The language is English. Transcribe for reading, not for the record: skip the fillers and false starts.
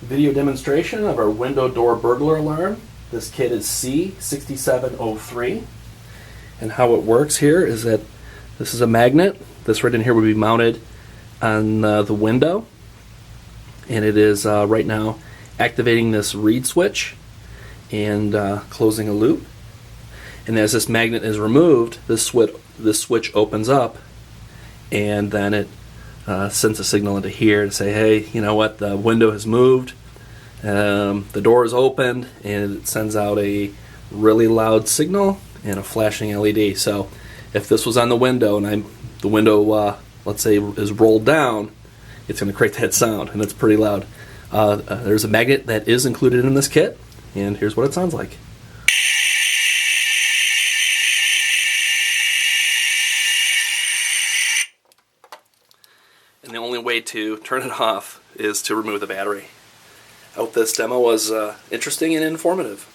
video demonstration of our window door burglar alarm. This kit is C6703, and how it works here is that this is a magnet. This right in here would be mounted on the window, and it is right now activating this reed switch and closing a loop. And as this magnet is removed, this switch opens up, and then it sends a signal into here to say, hey, you know what, the window has moved, the door is opened, and it sends out a really loud signal and a flashing LED. So if this was on the window and the window, let's say, is rolled down, it's going to create that sound, and it's pretty loud. There's a magnet that is included in this kit, and here's what it sounds like. And the only way to turn it off is to remove the battery. I hope this demo was interesting and informative.